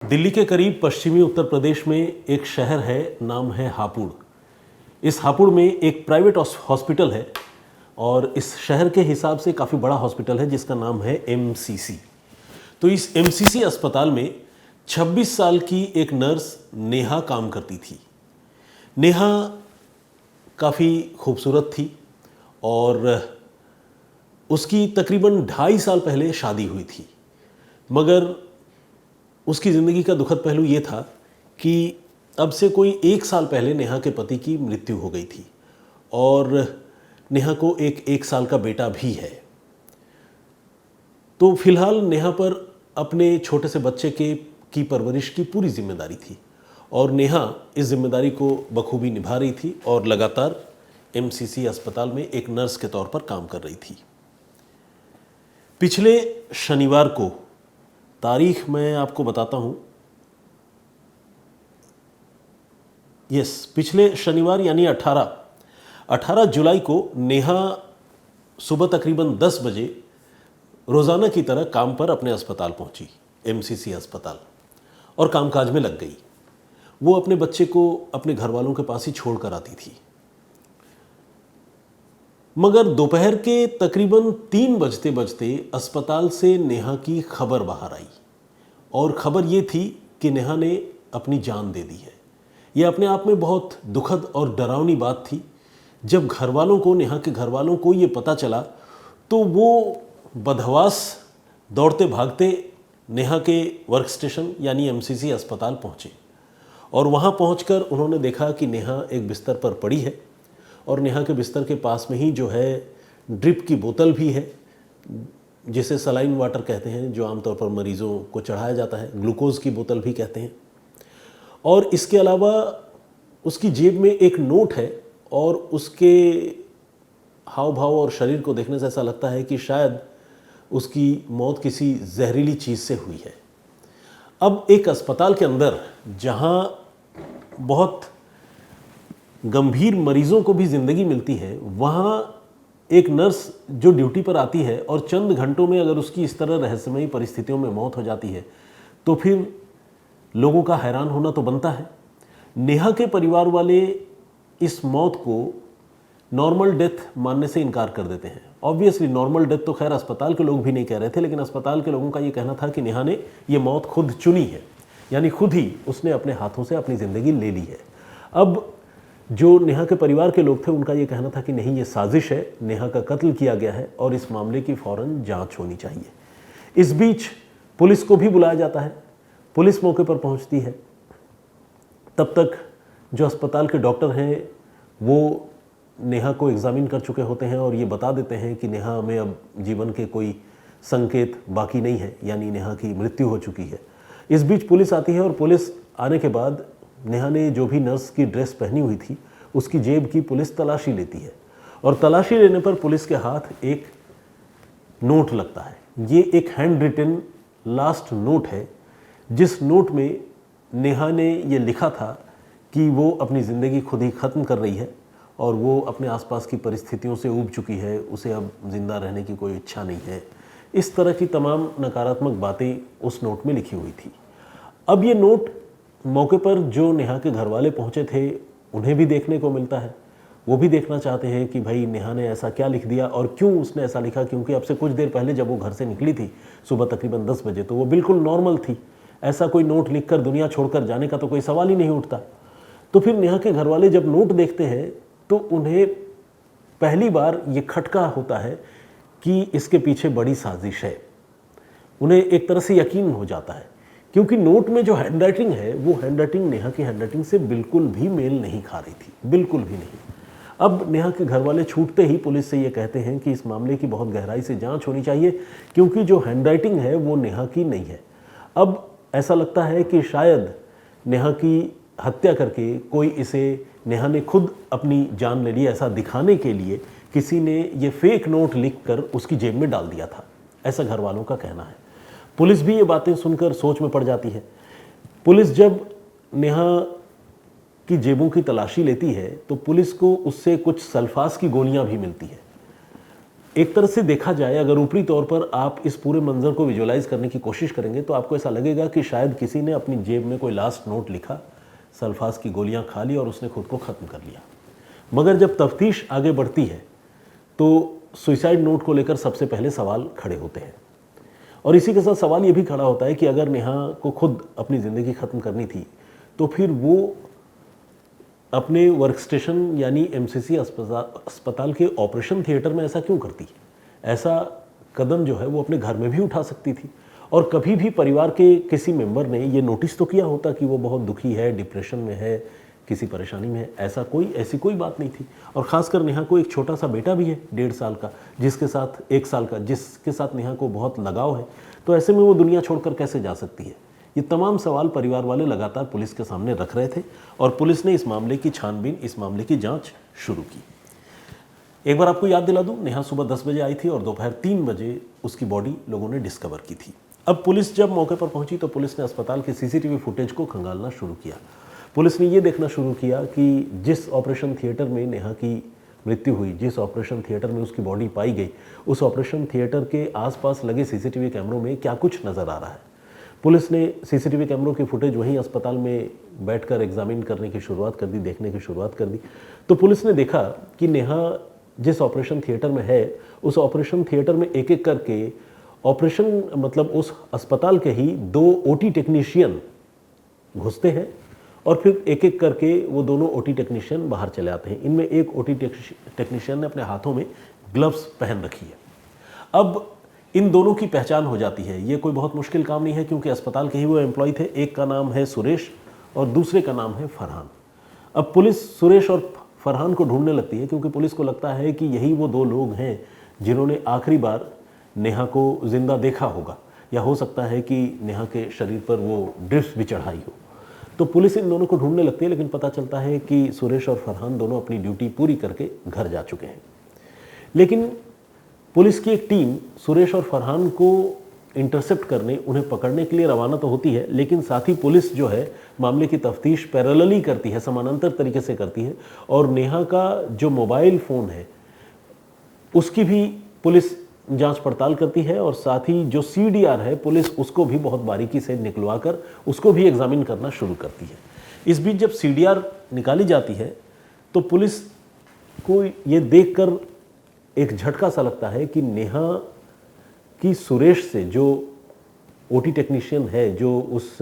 दिल्ली के करीब पश्चिमी उत्तर प्रदेश में एक शहर है, नाम है हापुड़। इस हापुड़ में एक प्राइवेट हॉस्पिटल है और इस शहर के हिसाब से काफ़ी बड़ा हॉस्पिटल है जिसका नाम है एमसीसी। तो इस एमसीसी अस्पताल में 26 साल की एक नर्स नेहा काम करती थी। नेहा काफ़ी खूबसूरत थी और उसकी तकरीबन 2.5 साल पहले शादी हुई थी, मगर उसकी ज़िंदगी का दुखद पहलू ये था कि अब से कोई 1 साल पहले नेहा के पति की मृत्यु हो गई थी और नेहा को एक साल का बेटा भी है। तो फिलहाल नेहा पर अपने छोटे से बच्चे की परवरिश की पूरी जिम्मेदारी थी और नेहा इस जिम्मेदारी को बखूबी निभा रही थी और लगातार एमसीसी अस्पताल में एक नर्स के तौर पर काम कर रही थी। पिछले शनिवार को, तारीख मैं आपको बताता हूं, पिछले शनिवार यानी 18 जुलाई को नेहा सुबह तकरीबन 10 बजे रोज़ाना की तरह काम पर अपने अस्पताल पहुंची, एमसीसी अस्पताल, और कामकाज में लग गई। वो अपने बच्चे को अपने घर वालों के पास ही छोड़ कर आती थी, मगर दोपहर के तकरीबन 3 बजते बजते अस्पताल से नेहा की खबर बाहर आई और खबर ये थी कि नेहा ने अपनी जान दे दी है। ये अपने आप में बहुत दुखद और डरावनी बात थी। जब घर वालों को, नेहा के घर वालों को ये पता चला तो वो बदहवास दौड़ते भागते नेहा के वर्क स्टेशन यानी एमसीसी अस्पताल पहुँचे और वहाँ पहुँचकर उन्होंने देखा कि नेहा एक बिस्तर पर पड़ी है और नेहा के बिस्तर के पास में ही जो है ड्रिप की बोतल भी है, जिसे सलाइन वाटर कहते हैं, जो आमतौर पर मरीज़ों को चढ़ाया जाता है, ग्लूकोज़ की बोतल भी कहते हैं। और इसके अलावा उसकी जेब में एक नोट है और उसके हाव भाव और शरीर को देखने से ऐसा लगता है कि शायद उसकी मौत किसी जहरीली चीज़ से हुई है। अब एक अस्पताल के अंदर जहाँ बहुत गंभीर मरीज़ों को भी ज़िंदगी मिलती है, वहाँ एक नर्स जो ड्यूटी पर आती है और चंद घंटों में अगर उसकी इस तरह रहस्यमयी परिस्थितियों में मौत हो जाती है तो फिर लोगों का हैरान होना तो बनता है। नेहा के परिवार वाले इस मौत को नॉर्मल डेथ मानने से इनकार कर देते हैं। ऑब्वियसली नॉर्मल डेथ तो खैर अस्पताल के लोग भी नहीं कह रहे थे, लेकिन अस्पताल के लोगों का ये कहना था कि नेहा ने ये मौत खुद चुनी है, यानी खुद ही उसने अपने हाथों से अपनी ज़िंदगी ले ली है। अब जो नेहा के परिवार के लोग थे उनका ये कहना था कि नहीं, ये साजिश है, नेहा का कत्ल किया गया है और इस मामले की फ़ौरन जांच होनी चाहिए। इस बीच पुलिस को भी बुलाया जाता है, पुलिस मौके पर पहुंचती है। तब तक जो अस्पताल के डॉक्टर हैं वो नेहा को एग्ज़ामिन कर चुके होते हैं और ये बता देते हैं कि नेहा में अब जीवन के कोई संकेत बाकी नहीं है, यानी नेहा की मृत्यु हो चुकी है। इस बीच पुलिस आती है और पुलिस आने के बाद नेहा ने जो भी नर्स की ड्रेस पहनी हुई थी उसकी जेब की पुलिस तलाशी लेती है और तलाशी लेने पर पुलिस के हाथ एक नोट लगता है। ये एक हैंड रिटन लास्ट नोट है, जिस नोट में नेहा ने ये लिखा था कि वो अपनी ज़िंदगी खुद ही ख़त्म कर रही है और वो अपने आसपास की परिस्थितियों से ऊब चुकी है, उसे अब ज़िंदा रहने की कोई इच्छा नहीं है। इस तरह की तमाम नकारात्मक बातें उस नोट में लिखी हुई थी। अब ये नोट मौके पर जो नेहा के घर वाले पहुँचे थे उन्हें भी देखने को मिलता है। वो भी देखना चाहते हैं कि भाई नेहा ने ऐसा क्या लिख दिया और क्यों उसने ऐसा लिखा, क्योंकि अब से कुछ देर पहले जब वो घर से निकली थी सुबह तकरीबन 10 बजे तो वो बिल्कुल नॉर्मल थी। ऐसा कोई नोट लिखकर दुनिया छोड़कर जाने का तो कोई सवाल ही नहीं उठता। तो फिर नेहा के घर वाले जब नोट देखते हैं तो उन्हें पहली बार ये खटका होता है कि इसके पीछे बड़ी साजिश है। उन्हें एक तरह से यकीन हो जाता है, क्योंकि नोट में जो हैंडराइटिंग है वो हैंडराइटिंग नेहा की हैंडराइटिंग से बिल्कुल भी मेल नहीं खा रही थी, बिल्कुल भी नहीं। अब नेहा के घर वाले छूटते ही पुलिस से ये कहते हैं कि इस मामले की बहुत गहराई से जांच होनी चाहिए, क्योंकि जो हैंडराइटिंग है वो नेहा की नहीं है। अब ऐसा लगता है कि शायद नेहा की हत्या करके कोई इसे, नेहा ने खुद अपनी जान ले ली ऐसा दिखाने के लिए किसी ने ये फेक नोट लिखकर उसकी जेब में डाल दिया था, ऐसा घर वालों का कहना है। पुलिस भी ये बातें सुनकर सोच में पड़ जाती है। पुलिस जब नेहा की जेबों की तलाशी लेती है तो पुलिस को उससे कुछ सल्फास की गोलियां भी मिलती है। एक तरह से देखा जाए, अगर ऊपरी तौर पर आप इस पूरे मंजर को विजुअलाइज करने की कोशिश करेंगे तो आपको ऐसा लगेगा कि शायद किसी ने अपनी जेब में कोई लास्ट नोट लिखा, सल्फास की गोलियां खा ली और उसने खुद को ख़त्म कर लिया। मगर जब तफ्तीश आगे बढ़ती है तो सुसाइड नोट को लेकर सबसे पहले सवाल खड़े होते हैं, और इसी के साथ सवाल ये भी खड़ा होता है कि अगर नेहा को खुद अपनी ज़िंदगी ख़त्म करनी थी तो फिर वो अपने वर्क स्टेशन यानी एमसीसी अस्पताल के ऑपरेशन थिएटर में ऐसा क्यों करती? ऐसा कदम जो है वो अपने घर में भी उठा सकती थी, और कभी भी परिवार के किसी मेंबर ने ये नोटिस तो किया होता कि वो बहुत दुखी है, डिप्रेशन में है, किसी परेशानी में है। ऐसी कोई बात नहीं थी। और ख़ासकर नेहा को एक छोटा सा बेटा भी है 1.5 साल का, जिसके साथ 1 साल का, जिसके साथ नेहा को बहुत लगाव है। तो ऐसे में वो दुनिया छोड़कर कैसे जा सकती है? ये तमाम सवाल परिवार वाले लगातार पुलिस के सामने रख रहे थे, और पुलिस ने इस मामले की छानबीन, इस मामले की जांच शुरू की। एक बार आपको याद दिला दूं, नेहा सुबह 10 बजे आई थी और दोपहर 3 बजे उसकी बॉडी लोगों ने डिस्कवर की थी। अब पुलिस जब मौके पर पहुंची तो पुलिस ने अस्पताल के सीसीटीवी फुटेज को खंगालना शुरू किया। पुलिस ने ये देखना शुरू किया कि जिस ऑपरेशन थिएटर में नेहा की मृत्यु हुई, जिस ऑपरेशन थिएटर में उसकी बॉडी पाई गई, उस ऑपरेशन थिएटर के आसपास लगे सीसीटीवी कैमरों में क्या कुछ नज़र आ रहा है। पुलिस ने सीसीटीवी कैमरों की फुटेज वहीं अस्पताल में बैठकर एग्जामिन करने की शुरुआत कर दी, देखने की शुरुआत कर दी। तो पुलिस ने देखा कि नेहा जिस ऑपरेशन थिएटर में है, उस ऑपरेशन थिएटर में एक एक करके ऑपरेशन, मतलब उस अस्पताल के ही 2 ओटी टेक्नीशियन घुसते हैं, और फिर एक एक करके वो दोनों ओटी टेक्नीशियन बाहर चले आते हैं। इनमें एक ओटी टेक्नीशियन ने अपने हाथों में ग्लव्स पहन रखी है। अब इन दोनों की पहचान हो जाती है। ये कोई बहुत मुश्किल काम नहीं है, क्योंकि अस्पताल के ही वो एम्प्लॉय थे। एक का नाम है सुरेश और दूसरे का नाम है फरहान। अब पुलिस सुरेश और फरहान को ढूंढने लगती है, क्योंकि पुलिस को लगता है कि यही वो 2 लोग हैं जिन्होंने आखिरी बार नेहा को जिंदा देखा होगा, या हो सकता है कि नेहा के शरीर पर वो ड्रिफ्ट भी चढ़ाई हो। तो पुलिस इन दोनों को ढूंढने लगती है, लेकिन पता चलता है कि सुरेश और फरहान दोनों अपनी ड्यूटी पूरी करके घर जा चुके हैं। लेकिन पुलिस की एक टीम सुरेश और फरहान को इंटरसेप्ट करने, उन्हें पकड़ने के लिए रवाना तो होती है, लेकिन साथ ही पुलिस जो है मामले की तफ्तीश पैरेलली करती है, समानांतर तरीके से करती है, और नेहा का जो मोबाइल फ़ोन है उसकी भी पुलिस जांच पड़ताल करती है, और साथ ही जो सीडीआर है पुलिस उसको भी बहुत बारीकी से निकलवा कर उसको भी एग्जामिन करना शुरू करती है। इस बीच जब सीडीआर निकाली जाती है तो पुलिस को ये देखकर एक झटका सा लगता है कि नेहा की सुरेश से, जो ओटी टेक्नीशियन है, जो उस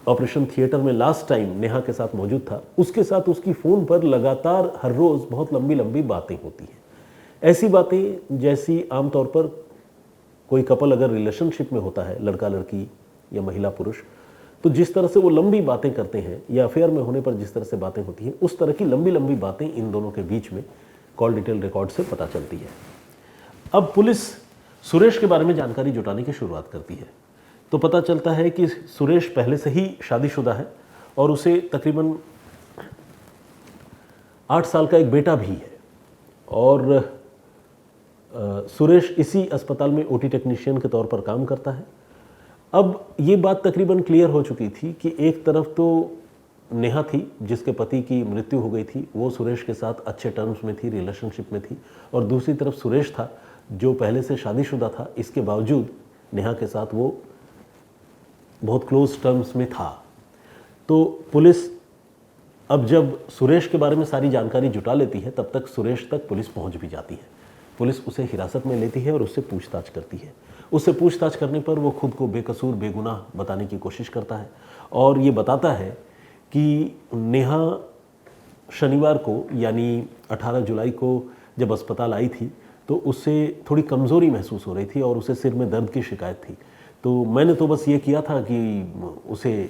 ऑपरेशन थिएटर में लास्ट टाइम नेहा के साथ मौजूद था, उसके साथ उसकी फ़ोन पर लगातार हर रोज़ बहुत लंबी लंबी बातें होती हैं। ऐसी बातें जैसी आमतौर पर कोई कपल अगर रिलेशनशिप में होता है, लड़का लड़की या महिला पुरुष, तो जिस तरह से वो लंबी बातें करते हैं, या अफेयर में होने पर जिस तरह से बातें होती हैं, उस तरह की लंबी लंबी बातें इन दोनों के बीच में कॉल डिटेल रिकॉर्ड से पता चलती है। अब पुलिस सुरेश के बारे में जानकारी जुटाने की शुरुआत करती है, तो पता चलता है कि सुरेश पहले से ही शादीशुदा है और उसे तकरीबन 8 साल का एक बेटा भी है, और सुरेश इसी अस्पताल में ओटी टेक्नीशियन के तौर पर काम करता है। अब ये बात तकरीबन क्लियर हो चुकी थी कि एक तरफ तो नेहा थी जिसके पति की मृत्यु हो गई थी, वो सुरेश के साथ अच्छे टर्म्स में थी, रिलेशनशिप में थी, और दूसरी तरफ सुरेश था जो पहले से शादीशुदा था, इसके बावजूद नेहा के साथ वो बहुत क्लोज टर्म्स में था। तो पुलिस अब जब सुरेश के बारे में सारी जानकारी जुटा लेती है, तब तक सुरेश तक पुलिस पहुंच भी जाती है। पुलिस उसे हिरासत में लेती है और उससे पूछताछ करती है। उससे पूछताछ करने पर वो खुद को बेकसूर, बेगुनाह बताने की कोशिश करता है, और ये बताता है कि नेहा शनिवार को यानी 18 जुलाई को जब अस्पताल आई थी तो उससे थोड़ी कमज़ोरी महसूस हो रही थी और उसे सिर में दर्द की शिकायत थी। तो मैंने तो बस ये किया था कि उसे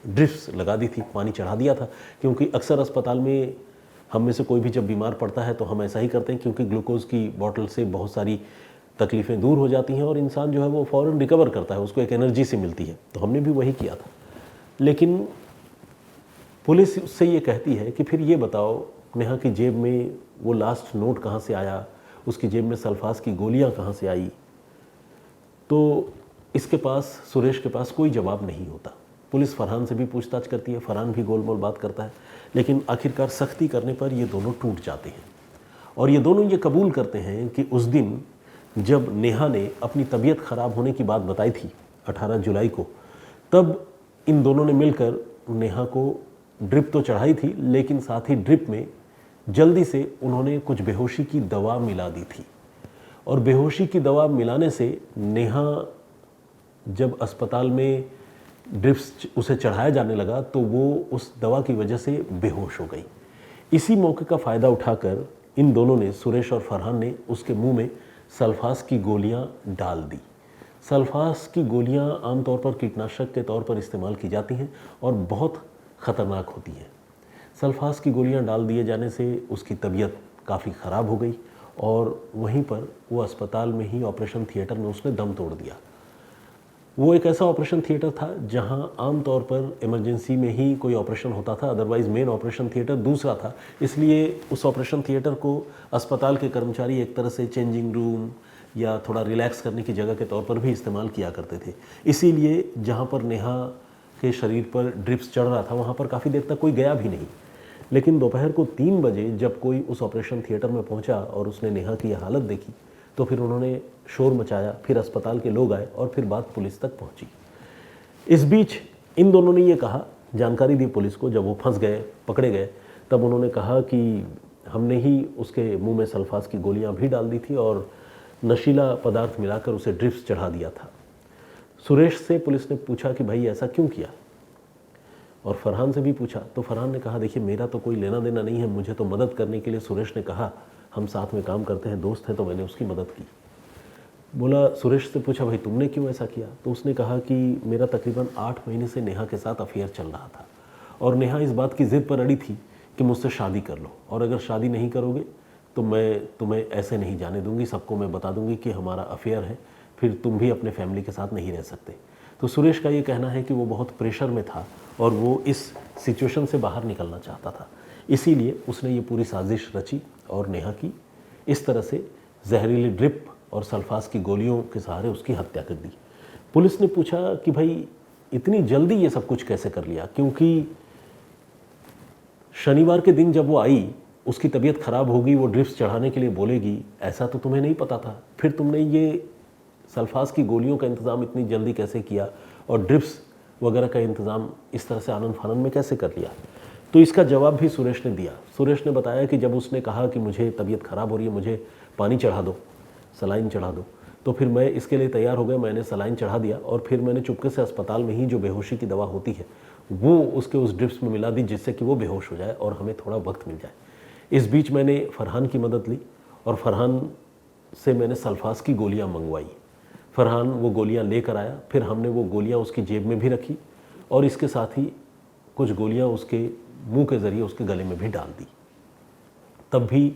ड्रिप्स लगा दी थी, पानी चढ़ा दिया था, क्योंकि अक्सर अस्पताल में हम में से कोई भी जब बीमार पड़ता है तो हम ऐसा ही करते हैं, क्योंकि ग्लूकोज की बोतल से बहुत सारी तकलीफ़ें दूर हो जाती हैं और इंसान जो है वो फ़ौरन रिकवर करता है, उसको एक एनर्जी से मिलती है। तो हमने भी वही किया था। लेकिन पुलिस उससे ये कहती है कि फिर ये बताओ, नेहा की जेब में वो लास्ट नोट कहाँ से आया, उसकी जेब में सल्फास की गोलियाँ कहाँ से आई? तो इसके पास, सुरेश के पास कोई जवाब नहीं होता। पुलिस फरहान से भी पूछताछ करती है, फरहान भी गोलमोल बात करता है, लेकिन आखिरकार सख्ती करने पर ये दोनों टूट जाते हैं और ये दोनों ये कबूल करते हैं कि उस दिन जब नेहा ने अपनी तबीयत ख़राब होने की बात बताई थी 18 जुलाई को, तब इन दोनों ने मिलकर नेहा को ड्रिप तो चढ़ाई थी, लेकिन साथ ही ड्रिप में जल्दी से उन्होंने कुछ बेहोशी की दवा मिला दी थी। और बेहोशी की दवा मिलाने से नेहा जब अस्पताल में ड्रिप्स उसे चढ़ाया जाने लगा तो वो उस दवा की वजह से बेहोश हो गई। इसी मौके का फ़ायदा उठाकर इन दोनों ने, सुरेश और फरहान ने, उसके मुंह में सल्फास की गोलियां डाल दी। सल्फास की गोलियां आमतौर पर कीटनाशक के तौर पर इस्तेमाल की जाती हैं और बहुत ख़तरनाक होती हैं। सल्फास की गोलियां डाल दिए जाने से उसकी तबीयत काफ़ी ख़राब हो गई और वहीं पर वो अस्पताल में ही ऑपरेशन थिएटर में उसने दम तोड़ दिया। वो एक ऐसा ऑपरेशन थिएटर था जहां आमतौर पर इमरजेंसी में ही कोई ऑपरेशन होता था, अदरवाइज़ मेन ऑपरेशन थिएटर दूसरा था। इसलिए उस ऑपरेशन थिएटर को अस्पताल के कर्मचारी एक तरह से चेंजिंग रूम या थोड़ा रिलैक्स करने की जगह के तौर पर भी इस्तेमाल किया करते थे। इसीलिए जहाँ पर नेहा के शरीर पर ड्रिप्स चढ़ रहा था वहाँ पर काफ़ी देर तक कोई गया भी नहीं। लेकिन दोपहर को 3 बजे जब कोई उस ऑपरेशन थिएटर में पहुँचा और उसने नेहा की यह हालत देखी तो फिर उन्होंने शोर मचाया, फिर अस्पताल के लोग आए और फिर बात पुलिस तक पहुँची। इस बीच इन दोनों ने ये कहा, जानकारी दी पुलिस को, जब वो फंस गए, पकड़े गए, तब उन्होंने कहा कि हमने ही उसके मुंह में सल्फास की गोलियां भी डाल दी थी और नशीला पदार्थ मिलाकर उसे ड्रिप्स चढ़ा दिया था। सुरेश से पुलिस ने पूछा कि भाई ऐसा क्यों किया, और फरहान से भी पूछा तो फरहान ने कहा देखिए मेरा तो कोई लेना देना नहीं है, मुझे तो मदद करने के लिए सुरेश ने कहा, हम साथ में काम करते हैं, दोस्त हैं, तो मैंने उसकी मदद की। बोला, सुरेश से पूछा भाई तुमने क्यों ऐसा किया, तो उसने कहा कि मेरा तकरीबन 8 महीने से नेहा के साथ अफेयर चल रहा था और नेहा इस बात की ज़िद पर अड़ी थी कि मुझसे शादी कर लो और अगर शादी नहीं करोगे तो मैं तुम्हें ऐसे नहीं जाने दूंगी, सबको मैं बता दूंगी कि हमारा अफेयर है, फिर तुम भी अपने फैमिली के साथ नहीं रह सकते। तो सुरेश का ये कहना है कि वो बहुत प्रेशर में था और वो इस सिचुएशन से बाहर निकलना चाहता था, इसीलिए उसने ये पूरी साजिश रची और नेहा की इस तरह से जहरीली ड्रिप और सल्फास की गोलियों के सहारे उसकी हत्या कर दी। पुलिस ने पूछा कि भाई इतनी जल्दी ये सब कुछ कैसे कर लिया, क्योंकि शनिवार के दिन जब वो आई उसकी तबीयत ख़राब होगी, वो ड्रिप्स चढ़ाने के लिए बोलेगी, ऐसा तो तुम्हें नहीं पता था, फिर तुमने ये सल्फास की गोलियों का इंतज़ाम इतनी जल्दी कैसे किया और ड्रिप्स वगैरह का इंतज़ाम इस तरह से आनन फानन में कैसे कर लिया। तो इसका जवाब भी सुरेश ने दिया। सुरेश ने बताया कि जब उसने कहा कि मुझे तबीयत ख़राब हो रही है, मुझे पानी चढ़ा दो, सलाइन चढ़ा दो, तो फिर मैं इसके लिए तैयार हो गया, मैंने सलाइन चढ़ा दिया और फिर मैंने चुपके से अस्पताल में ही जो बेहोशी की दवा होती है वो उसके उस ड्रिप्स में मिला दी, जिससे कि वो बेहोश हो जाए और हमें थोड़ा वक्त मिल जाए। इस बीच मैंने फरहान की मदद ली और फरहान से मैंने सल्फास की गोलियां मंगवाई। फरहान वो गोलियां लेकर आया, फिर हमने वो गोलियां उसकी जेब में भी रखी और इसके साथ ही कुछ गोलियां उसके मुंह के ज़रिए उसके गले में भी डाल दी। तब भी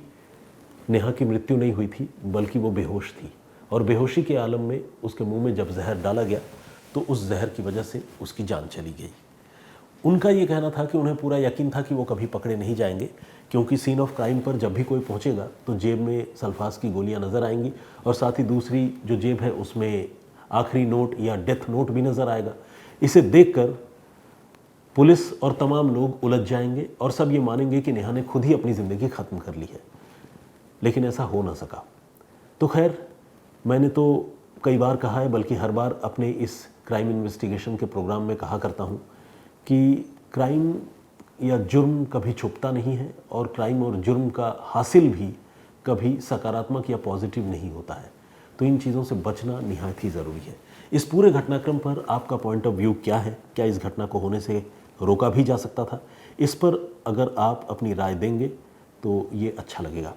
नेहा की मृत्यु नहीं हुई थी, बल्कि वो बेहोश थी और बेहोशी के आलम में उसके मुंह में जब जहर डाला गया तो उस जहर की वजह से उसकी जान चली गई। उनका ये कहना था कि उन्हें पूरा यकीन था कि वो कभी पकड़े नहीं जाएंगे, क्योंकि सीन ऑफ क्राइम पर जब भी कोई पहुंचेगा तो जेब में सल्फास की गोलियां नज़र आएंगी और साथ ही दूसरी जो जेब है उसमें आखिरी नोट या डेथ नोट भी नज़र आएगा। इसे देखकर पुलिस और तमाम लोग उलझ जाएंगे और सब ये मानेंगे कि नेहा ने खुद ही अपनी ज़िंदगी ख़त्म कर ली है, लेकिन ऐसा हो ना सका। तो खैर, मैंने तो कई बार कहा है, बल्कि हर बार अपने इस क्राइम इन्वेस्टिगेशन के प्रोग्राम में कहा करता हूँ कि क्राइम या जुर्म कभी छुपता नहीं है और क्राइम और जुर्म का हासिल भी कभी सकारात्मक या पॉजिटिव नहीं होता है। तो इन चीज़ों से बचना निहायत ही ज़रूरी है। इस पूरे घटनाक्रम पर आपका पॉइंट ऑफ व्यू क्या है? क्या इस घटना को होने से रोका भी जा सकता था? इस पर अगर आप अपनी राय देंगे तो ये अच्छा लगेगा।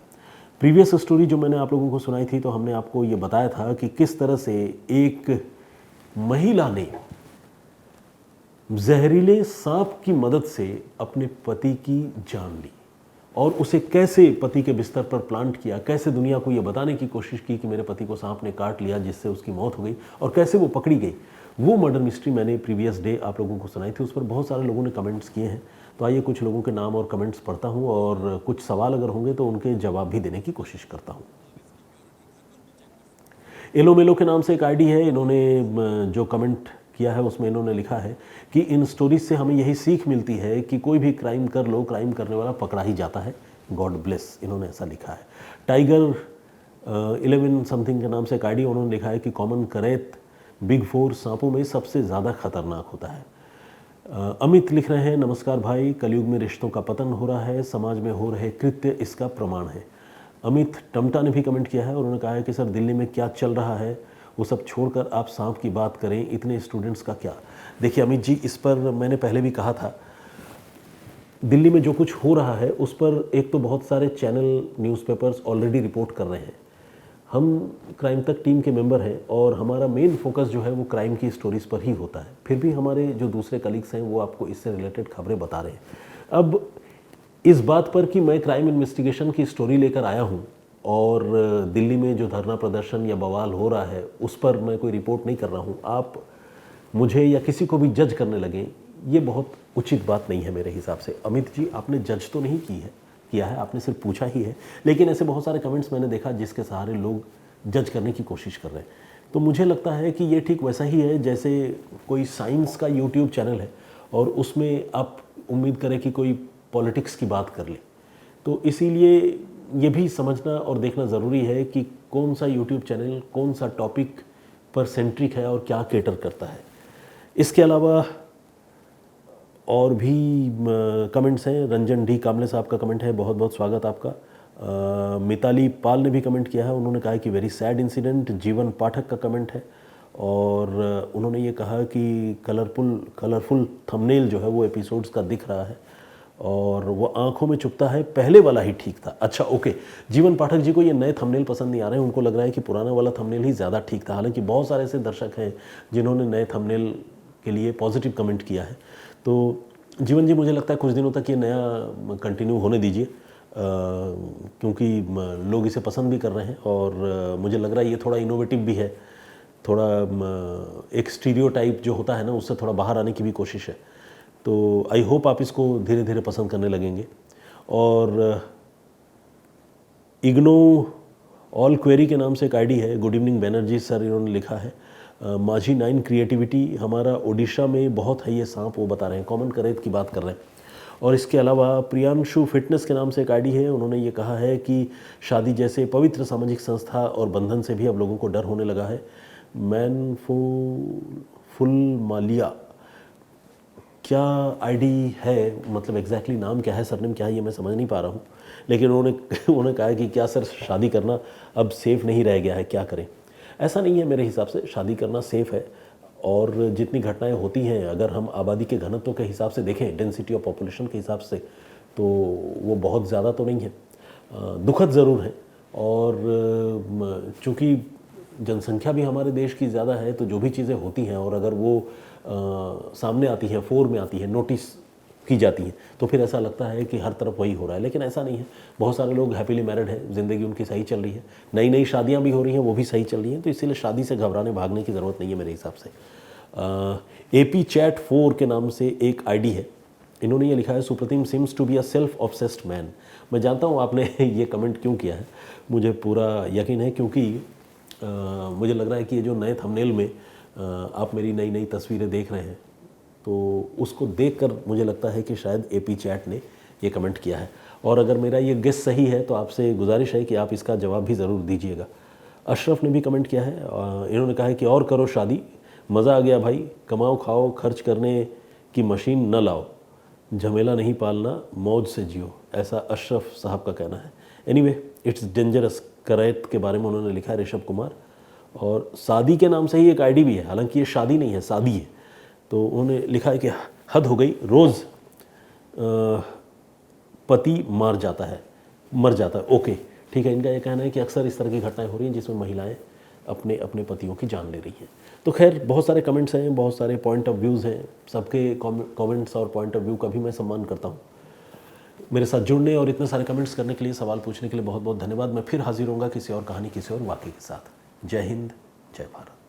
प्रीवियस स्टोरी जो मैंने आप लोगों को सुनाई थी तो हमने आपको ये बताया था कि किस तरह से एक महिला ने जहरीले सांप की मदद से अपने पति की जान ली और उसे कैसे पति के बिस्तर पर प्लांट किया, कैसे दुनिया को ये बताने की कोशिश की कि मेरे पति को सांप ने काट लिया जिससे उसकी मौत हो गई और कैसे वो पकड़ी गई। वो मर्डर मिस्ट्री मैंने प्रीवियस डे आप लोगों को सुनाई थी, उस पर बहुत सारे लोगों ने कमेंट्स किए हैं। तो आइए कुछ लोगों के नाम और कमेंट्स पढ़ता हूँ और कुछ सवाल अगर होंगे तो उनके जवाब भी देने की कोशिश करता हूँ। एलो मेलो के नाम से एक आईडी है, इन्होंने जो कमेंट किया है उसमें इन्होंने लिखा है कि इन स्टोरीज से हमें यही सीख मिलती है कि कोई भी क्राइम कर लो, क्राइम करने वाला पकड़ा ही जाता है, गॉड ब्लेस, इन्होंने ऐसा लिखा है। टाइगर 11 समथिंग के नाम से एक आईडी, उन्होंने लिखा है कि कॉमन करैत बिग 4 सांपों में सबसे ज़्यादा खतरनाक होता है। अमित लिख रहे हैं, नमस्कार भाई, कलयुग में रिश्तों का पतन हो रहा है, समाज में हो रहे कृत्य इसका प्रमाण है। अमित टमटा ने भी कमेंट किया है और उन्होंने कहा है कि सर दिल्ली में क्या चल रहा है वो सब छोड़कर आप सांप की बात करें, इतने स्टूडेंट्स का क्या। देखिए अमित जी, इस पर मैंने पहले भी कहा था, दिल्ली में जो कुछ हो रहा है उस पर एक तो बहुत सारे चैनल, न्यूज़पेपर्स ऑलरेडी रिपोर्ट कर रहे हैं। हम क्राइम तक टीम के मेंबर हैं और हमारा मेन फोकस जो है वो क्राइम की स्टोरीज़ पर ही होता है। फिर भी हमारे जो दूसरे कलीग्स हैं वो आपको इससे रिलेटेड खबरें बता रहे हैं। अब इस बात पर कि मैं क्राइम इन्वेस्टिगेशन की स्टोरी लेकर आया हूँ और दिल्ली में जो धरना प्रदर्शन या बवाल हो रहा है उस पर मैं कोई रिपोर्ट नहीं कर रहा हूँ, आप मुझे या किसी को भी जज करने लगें, ये बहुत उचित बात नहीं है मेरे हिसाब से। अमित जी, आपने जज तो नहीं किया है, आपने सिर्फ पूछा ही है, लेकिन ऐसे बहुत सारे कमेंट्स मैंने देखा जिसके सहारे लोग जज करने की कोशिश कर रहे हैं। तो मुझे लगता है कि ये ठीक वैसा ही है जैसे कोई साइंस का यूट्यूब चैनल है और उसमें आप उम्मीद करें कि कोई पॉलिटिक्स की बात कर ले। तो इसीलिए ये भी समझना और देखना ज़रूरी है कि कौन सा यूट्यूब चैनल कौन सा टॉपिक पर सेंट्रिक है और क्या केटर करता है। इसके अलावा और भी कमेंट्स हैं। रंजन डी कामले साहब का कमेंट है, बहुत बहुत स्वागत आपका। मिताली पाल ने भी कमेंट किया है, उन्होंने कहा है कि वेरी सैड इंसिडेंट। जीवन पाठक का कमेंट है और उन्होंने ये कहा कि कलरफुल थंबनेल जो है वो एपिसोड्स का दिख रहा है और वो आंखों में चुभता है, पहले वाला ही ठीक था। अच्छा ओके, जीवन पाठक जी को ये नए थंबनेल पसंद नहीं आ रहे हैं, उनको लग रहा है कि पुराना वाला थंबनेल ही ज़्यादा ठीक था। हालांकि बहुत सारे ऐसे दर्शक हैं जिन्होंने नए थंबनेल के लिए पॉजिटिव कमेंट किया है। तो जीवन जी, मुझे लगता है कुछ दिनों तक ये नया कंटिन्यू होने दीजिए, क्योंकि लोग इसे पसंद भी कर रहे हैं और मुझे लग रहा है ये थोड़ा इनोवेटिव भी है, थोड़ा एक स्टीरियोटाइप जो होता है ना उससे थोड़ा बाहर आने की भी कोशिश है। तो आई होप आप इसको धीरे धीरे पसंद करने लगेंगे। और इग्नो ऑल क्वेरी के नाम से एक आईडी है, गुड इवनिंग बैनर्जी सर, इन्होंने लिखा है माझी 9 क्रिएटिविटी हमारा ओडिशा में बहुत है ये सांप, वो बता रहे हैं, कॉमन करैत की बात कर रहे हैं। और इसके अलावा प्रियांशु फिटनेस के नाम से एक आईडी है, उन्होंने ये कहा है कि शादी जैसे पवित्र सामाजिक संस्था और बंधन से भी अब लोगों को डर होने लगा है। फुल मालिया क्या आईडी है, मतलब एग्जैक्टली नाम क्या है, सरनेम क्या है, ये मैं समझ नहीं पा रहा हूँ। लेकिन उन्होंने कहा है कि क्या सर शादी करना अब सेफ़ नहीं रह गया है, क्या करें। ऐसा नहीं है, मेरे हिसाब से शादी करना सेफ़ है और जितनी घटनाएं होती हैं अगर हम आबादी के घनत्व के हिसाब से देखें, डेंसिटी ऑफ पॉपुलेशन के हिसाब से, तो वो बहुत ज़्यादा तो नहीं है, दुखद ज़रूर है। और चूँकि जनसंख्या भी हमारे देश की ज़्यादा है तो जो भी चीज़ें होती हैं और अगर वो सामने आती हैं, फोर में आती हैं, नोटिस की जाती हैं, तो फिर ऐसा लगता है कि हर तरफ वही हो रहा है। लेकिन ऐसा नहीं है, बहुत सारे लोग हैप्पीली मैरिड हैं, ज़िंदगी उनकी सही चल रही है, नई नई शादियां भी हो रही हैं, वो भी सही चल रही हैं। तो इसीलिए शादी से घबराने भागने की ज़रूरत नहीं है मेरे हिसाब से। AP चैट 4 के नाम से एक आईडी है, इन्होंने ये लिखा है, Supratim seems to be a self obsessed man. मैं जानता हूँ आपने ये कमेंट क्यों किया है, मुझे पूरा यकीन है, क्योंकि मुझे लग रहा है कि ये जो नए थंबनेल में आप मेरी नई नई तस्वीरें देख रहे हैं, तो उसको देखकर मुझे लगता है कि शायद AP चैट ने ये कमेंट किया है। और अगर मेरा ये गेस सही है तो आपसे गुजारिश है कि आप इसका जवाब भी ज़रूर दीजिएगा। अशरफ ने भी कमेंट किया है, इन्होंने कहा है कि और करो शादी, मज़ा आ गया भाई, कमाओ खाओ, खर्च करने की मशीन न लाओ, झमेला नहीं पालना, मौज से जियो, ऐसा अशरफ साहब का कहना है। एनीवे, इट्स डेंजरस करैत के बारे में उन्होंने लिखा है ऋषभ कुमार। और शादी के नाम से ही एक आईडी भी है, हालांकि ये शादी नहीं है, शादी है। तो उन्होंने लिखा है कि हद हो गई, रोज़ पति मर जाता है। ओके ठीक है, इनका ये कहना है कि अक्सर इस तरह की घटनाएं हो रही हैं जिसमें महिलाएं अपने अपने पतियों की जान ले रही हैं। तो खैर, बहुत सारे कमेंट्स हैं, बहुत सारे पॉइंट ऑफ व्यूज़ हैं, सबके कमेंट्स और पॉइंट ऑफ व्यू का भी मैं सम्मान करता हूँ। मेरे साथ जुड़ने और इतने सारे कमेंट्स करने के लिए, सवाल पूछने के लिए बहुत बहुत धन्यवाद। मैं फिर हाजिर होऊंगा किसी और कहानी, किसी और वाक़े के साथ। जय हिंद, जय भारत।